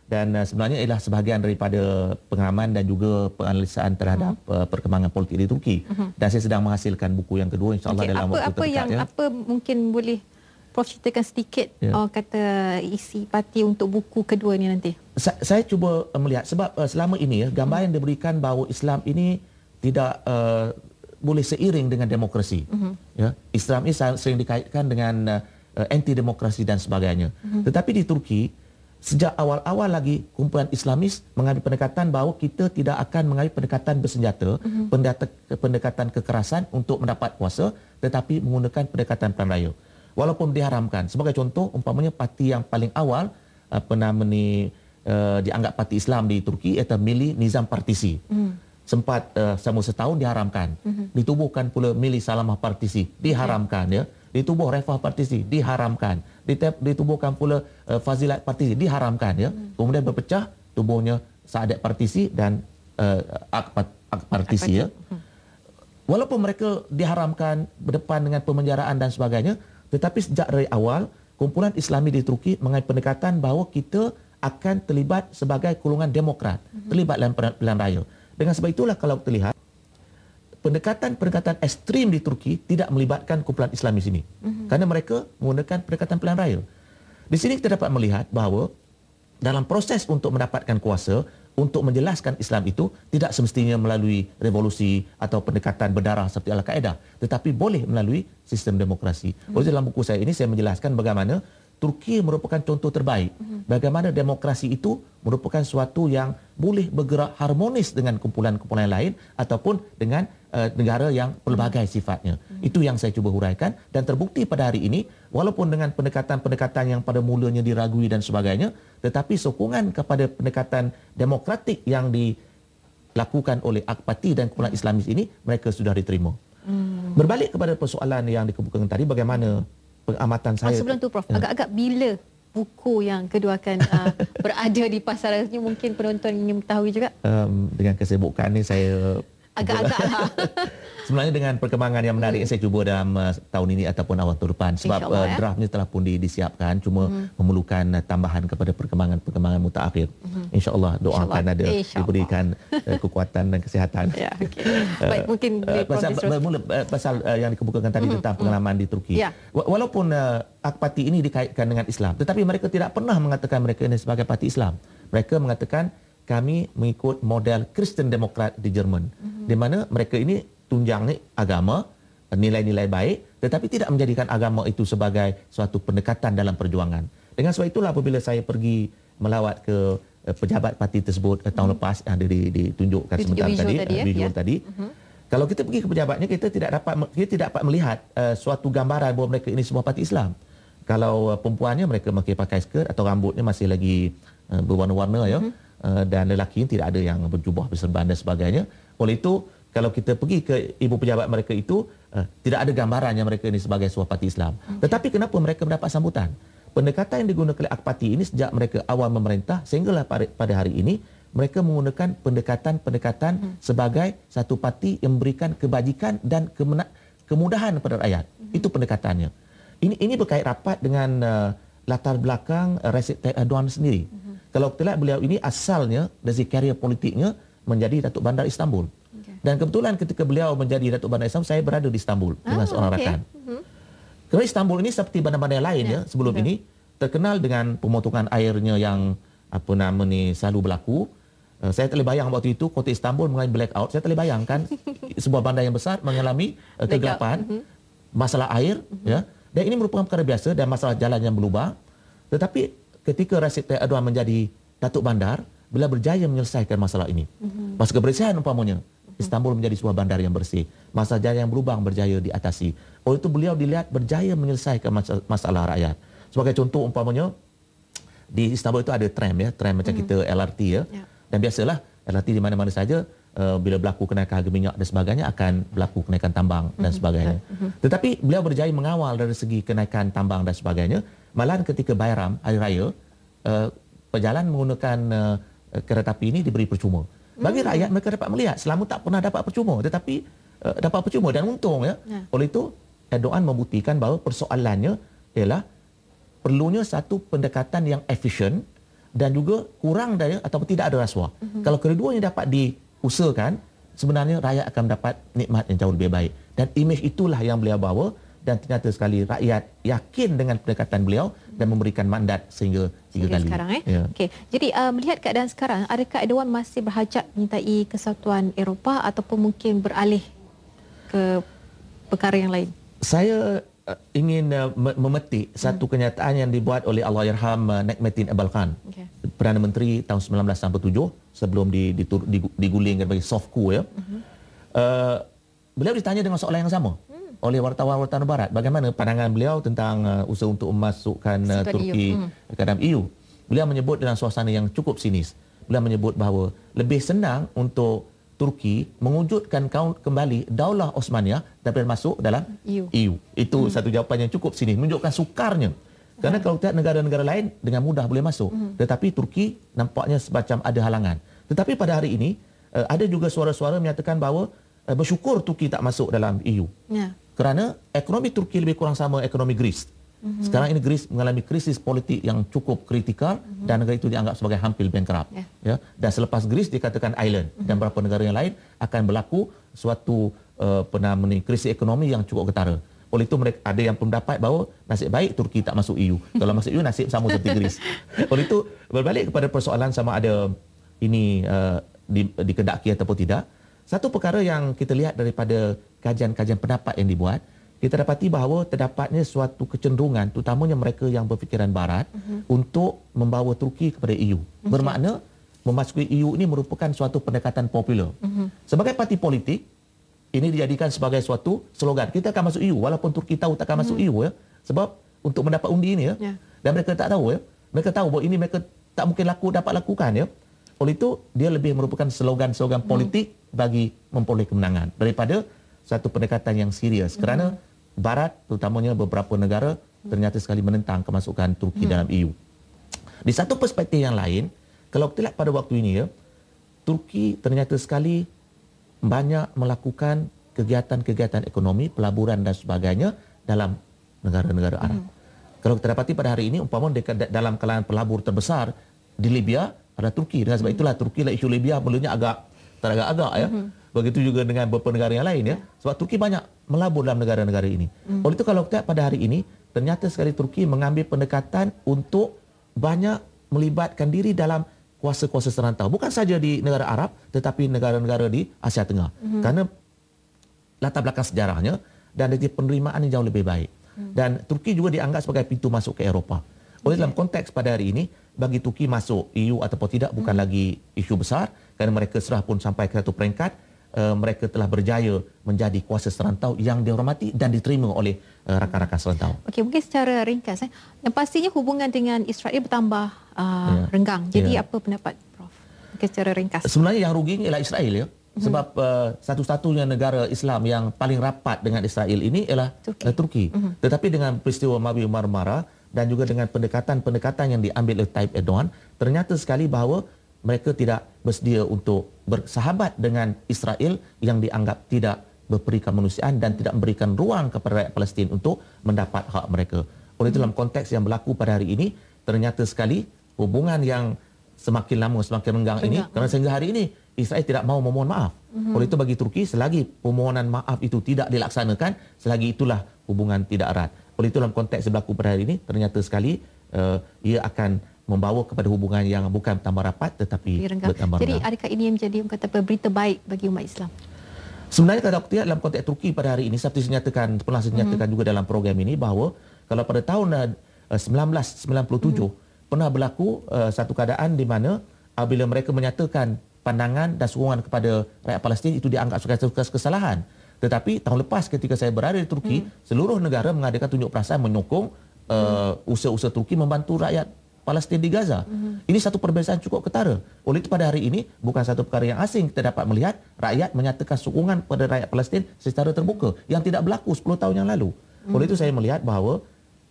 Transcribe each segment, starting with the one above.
dan sebenarnya ialah sebahagian daripada pengalaman dan juga penganalisaan terhadap perkembangan politik di Turki. Dan saya sedang menghasilkan buku yang kedua, insya-Allah dalam waktu terdekat. Apa mungkin boleh Prof ceritakan sedikit kata isi parti untuk buku kedua ni nanti? Saya cuba melihat sebab selama ini gambaran yang diberikan bahawa Islam ini tidak boleh seiring dengan demokrasi. Islam ini sering dikaitkan dengan anti demokrasi dan sebagainya. Tetapi di Turki sejak awal-awal lagi kumpulan Islamis mengambil pendekatan bahawa kita tidak akan mengambil pendekatan bersenjata, pendekatan kekerasan untuk mendapat kuasa, tetapi menggunakan pendekatan pilihan raya. Walaupun diharamkan. Sebagai contoh, umpamanya parti yang paling awal dianggap parti Islam di Turki iaitu Milli Nizam Partisi. Sempat selama setahun diharamkan. Ditubuhkan pula Milli Salamah Partisi, diharamkan ya. Ditubuh Refah Partisi, diharamkan. Ditubuhkan pula Fazilat Partisi, diharamkan ya. Kemudian berpecah tubuhnya Saadat Partisi dan Ak Partisi ya. Walaupun mereka diharamkan berdepan dengan pemenjaraan dan sebagainya, tetapi sejak dari awal kumpulan Islami di Turki mengambil pendekatan bahawa kita akan terlibat sebagai golongan demokrat, terlibat dalam pilihan raya. Dengan sebab itulah kalau kita lihat pendekatan-pendekatan ekstrim di Turki tidak melibatkan kumpulan Islam di sini. Kerana mereka menggunakan pendekatan pilihan raya. Di sini kita dapat melihat bahawa dalam proses untuk mendapatkan kuasa, untuk menjelaskan Islam itu tidak semestinya melalui revolusi atau pendekatan berdarah seperti Al-Qaeda, tetapi boleh melalui sistem demokrasi. Oleh dalam buku saya ini saya menjelaskan bagaimana Turki merupakan contoh terbaik. Bagaimana demokrasi itu merupakan suatu yang boleh bergerak harmonis dengan kumpulan-kumpulan lain ataupun dengan negara yang pelbagai sifatnya. Itu yang saya cuba huraikan dan terbukti pada hari ini walaupun dengan pendekatan-pendekatan yang pada mulanya diragui dan sebagainya, tetapi sokongan kepada pendekatan demokratik yang dilakukan oleh Ak Parti dan kumpulan Islamis ini mereka sudah diterima. Berbalik kepada persoalan yang dikemukakan tadi, bagaimana pengamatan saya. Sebelum tu Prof, agak-agak bila buku yang kedua akan berada di pasaran ini, mungkin penonton ingin mengetahui juga? Dengan kesibukan ni saya agak-agak lah. Sebenarnya dengan perkembangan yang menarik saya cuba dalam tahun ini ataupun awal tahun depan. Sebab draftnya telah pun disiapkan, cuma memerlukan tambahan kepada perkembangan mutakhir. InsyaAllah doakan ada diberikan kekuatan dan kesihatan. Ya, okay. Baik, mungkin pasal yang dikemukakan tadi tentang pengalaman di Turki. Walaupun Ak Parti ini dikaitkan dengan Islam, tetapi mereka tidak pernah mengatakan mereka ini sebagai parti Islam. Mereka mengatakan kami mengikut model Kristen Demokrat di Jerman, di mana mereka ini tunjang agama, nilai-nilai baik, tetapi tidak menjadikan agama itu sebagai suatu pendekatan dalam perjuangan. Dengan sebab itulah apabila saya pergi melawat ke pejabat parti tersebut tahun lepas yang ditunjukkan sebentar tadi, video tadi, kalau kita pergi ke pejabatnya, kita tidak dapat melihat suatu gambaran bahawa mereka ini semua parti Islam. Kalau perempuannya mereka pakai skirt atau rambutnya masih lagi berwarna-warna ya. Dan lelaki tidak ada yang berjubah berserban dan sebagainya. Oleh itu, kalau kita pergi ke ibu pejabat mereka itu, tidak ada gambarannya mereka ini sebagai sebuah parti Islam. Tetapi kenapa mereka mendapat sambutan? Pendekatan yang digunakan oleh Ak Parti ini sejak mereka awal memerintah sehinggalah pada hari ini, mereka menggunakan pendekatan-pendekatan sebagai satu parti yang memberikan kebajikan dan kemudahan kepada rakyat. Itu pendekatannya. Ini berkait rapat dengan latar belakang Recep Tayyip Erdogan sendiri. Kalau kita lihat beliau ini asalnya dari karier politiknya menjadi Datuk Bandar Istanbul. Dan kebetulan ketika beliau menjadi Datuk Bandar Istanbul, saya berada di Istanbul dengan seorang rakan. Kerana Istanbul ini seperti bandar-bandar lain ya sebelum ini terkenal dengan pemotongan airnya yang selalu berlaku. Saya tak boleh bayang waktu itu kota Istanbul mengalami blackout. Saya tak boleh bayangkan sebuah bandar yang besar mengalami kegelapan, masalah air ya. Dan ini merupakan perkara biasa dan masalah jalan yang berlubang. Tetapi ketika Recep Tayyip Erdogan menjadi Datuk Bandar, beliau berjaya menyelesaikan masalah ini. Masa kebersihan umpamanya, Istanbul menjadi sebuah bandar yang bersih. Masalah jalan yang berlubang berjaya diatasi. Oleh itu beliau dilihat berjaya menyelesaikan masalah rakyat. Sebagai contoh umpamanya, di Istanbul itu ada tram ya, tram macam kita LRT ya. Dan biasalah LRT di mana-mana saja bila berlaku kenaikan harga minyak dan sebagainya akan berlaku kenaikan tambang dan sebagainya. Tetapi beliau berjaya mengawal dari segi kenaikan tambang dan sebagainya. Malahan ketika Bayram, Hari Raya, pejalan menggunakan kereta api ini diberi percuma. Bagi rakyat mereka dapat melihat selama tak pernah dapat percuma, tetapi dapat percuma dan untung ya. Oleh itu Erdogan membuktikan bahawa persoalannya ialah perlunya satu pendekatan yang efisien dan juga kurang daya ataupun tidak ada rasuah. Kalau kedua-duanya dapat diusahakan, sebenarnya rakyat akan dapat nikmat yang jauh lebih baik. Dan imej itulah yang beliau bawa, dan ternyata sekali rakyat yakin dengan pendekatan beliau dan memberikan mandat sehingga 3 kali. Sekarang, Okey. Jadi melihat keadaan sekarang, adakah Erdogan masih berhajat menyertai kesatuan Eropah ataupun mungkin beralih ke perkara yang lain? Saya ingin memetik satu kenyataan yang dibuat oleh Allahyarham Nekmettin Erbakan, Perdana Menteri tahun 1997 sebelum digulingkan bagi soft coup, ya. Beliau ditanya dengan soalan yang sama oleh wartawan-wartawan barat, bagaimana pandangan beliau tentang usaha untuk memasukkan Turki ke dalam EU. Beliau menyebut dalam suasana yang cukup sinis. Beliau menyebut bahawa lebih senang untuk Turki mewujudkan kembali Daulah Osmaniyah daripada masuk dalam EU. Itu satu jawapan yang cukup sinis, menunjukkan sukarnya. Kerana kalau tidak, negara-negara lain dengan mudah boleh masuk. Tetapi Turki nampaknya semacam ada halangan. Tetapi pada hari ini, ada juga suara-suara menyatakan bahawa bersyukur Turki tak masuk dalam EU. Kerana ekonomi Turki lebih kurang sama ekonomi Greece. Sekarang ini Greece mengalami krisis politik yang cukup kritikal dan negara itu dianggap sebagai hampir bankrupt. Ya. Dan selepas Greece dikatakan island dan beberapa negara yang lain akan berlaku suatu krisis ekonomi yang cukup ketara. Oleh itu mereka ada yang pendapat bahawa nasib baik Turki tak masuk EU. Kalau masuk EU nasib sama seperti Greece. Oleh itu berbalik kepada persoalan sama ada ini dikedaki ataupun tidak. Satu perkara yang kita lihat daripada kajian-kajian pendapat yang dibuat, kita dapati bahawa terdapatnya suatu kecenderungan, terutamanya mereka yang berfikiran barat, untuk membawa Turki kepada EU. Bermakna memasuki EU ini merupakan suatu pendekatan popular. Sebagai parti politik, ini dijadikan sebagai suatu slogan. Kita akan masuk EU walaupun Turki tahu tak akan masuk EU, ya. Sebab untuk mendapat undi ini, ya. Dan mereka tak tahu, ya. Mereka tahu bahawa ini mereka tak mungkin dapat lakukan, ya. Oleh itu dia lebih merupakan slogan-slogan politik bagi memperoleh kemenangan daripada satu pendekatan yang serius. Kerana Barat, terutamanya beberapa negara, ternyata sekali menentang kemasukan Turki dalam EU. Di satu perspektif yang lain, kalau kita lihat pada waktu ini, ya, Turki ternyata sekali banyak melakukan kegiatan-kegiatan ekonomi, pelaburan dan sebagainya dalam negara-negara Arab. Kalau kita dapati pada hari ini, umpama dalam kalangan pelabur terbesar di Libya adalah Turki. Dan sebab itulah Turki lah isu Libya mulanya agak teragak-agak, ya. Begitu juga dengan beberapa negara yang lain, ya. Sebab Turki banyak melabur dalam negara-negara ini. Oleh itu kalau kita pada hari ini, ternyata sekali Turki mengambil pendekatan untuk banyak melibatkan diri dalam kuasa-kuasa serantau. Bukan saja di negara Arab, tetapi negara-negara di Asia Tengah. Karena latar belakang sejarahnya dan dari penerimaan yang jauh lebih baik. Dan Turki juga dianggap sebagai pintu masuk ke Eropah. Oleh dalam konteks pada hari ini, bagi Turki masuk EU ataupun tidak bukan lagi isu besar, kerana mereka serah pun sampai ke satu peringkat, mereka telah berjaya menjadi kuasa serantau yang dihormati dan diterima oleh rakan-rakan serantau. Okey, mungkin secara ringkas, yang pastinya hubungan dengan Israel bertambah renggang. Jadi apa pendapat Prof? Mungkin secara ringkas. Sebenarnya yang ruginya ialah Israel, ya. Sebab satu-satunya negara Islam yang paling rapat dengan Israel ini ialah Turki. Tetapi dengan peristiwa Mabi Marmara dan juga dengan pendekatan-pendekatan yang diambil oleh Tayyip Erdogan, ternyata sekali bahawa mereka tidak bersedia untuk bersahabat dengan Israel yang dianggap tidak berperi kemanusiaan dan tidak memberikan ruang kepada rakyat Palestin untuk mendapat hak mereka. Oleh itu dalam konteks yang berlaku pada hari ini, ternyata sekali hubungan yang semakin lama semakin renggang ini, kerana sehingga hari ini Israel tidak mahu memohon maaf. Oleh itu bagi Turki, selagi permohonan maaf itu tidak dilaksanakan, selagi itulah hubungan tidak erat. Oleh itu dalam konteks yang berlaku pada hari ini, ternyata sekali ia akan membawa kepada hubungan yang bukan bertambah rapat tetapi bertambah renggang. Jadi adakah ini yang menjadi berita baik bagi umat Islam? Sebenarnya kalau kita dalam konteks Turki pada hari ini, seperti pernah saya nyatakan juga dalam program ini, bahawa kalau pada tahun 1997 pernah berlaku satu keadaan di mana apabila mereka menyatakan pandangan dan sokongan kepada rakyat Palestin, itu dianggap sebagai kesalahan. Tetapi tahun lepas ketika saya berada di Turki, seluruh negara mengadakan tunjuk perasaan menyokong usaha-usaha Turki membantu rakyat Palestin di Gaza. Ini satu perbezaan cukup ketara. Oleh itu pada hari ini bukan satu perkara yang asing, kita dapat melihat rakyat menyatakan sokongan pada rakyat Palestin secara terbuka yang tidak berlaku 10 tahun yang lalu. Oleh itu saya melihat bahawa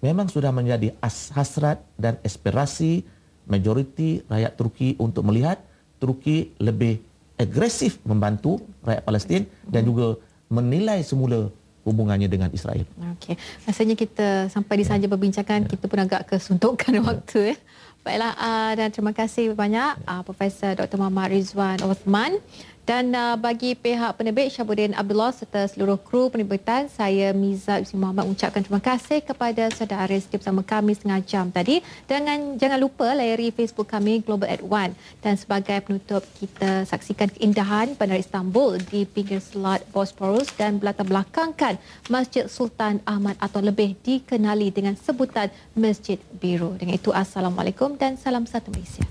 memang sudah menjadi hasrat dan aspirasi majoriti rakyat Turki untuk melihat Turki lebih agresif membantu rakyat Palestin dan juga menilai semula hubungannya dengan Israel. Okey, rasanya kita sampai di sahaja perbincangan, kita pun agak kesuntukan waktu. Baiklah, dan terima kasih banyak Profesor Dr. Muhammad Rizwan Othman. Dan bagi pihak penerbit Syabuddin Abdullah serta seluruh kru penerbitan, saya Miza Yusni Muhammad mengucapkan terima kasih kepada saudara Aris di bersama kami setengah jam tadi. Jangan lupa layari Facebook kami Global at One. Dan sebagai penutup, kita saksikan keindahan Bandar Istanbul di pinggir Selat Bosporus dan berlatar belakangkan Masjid Sultan Ahmad atau lebih dikenali dengan sebutan Masjid Biru. Dengan itu, Assalamualaikum dan salam satu Malaysia.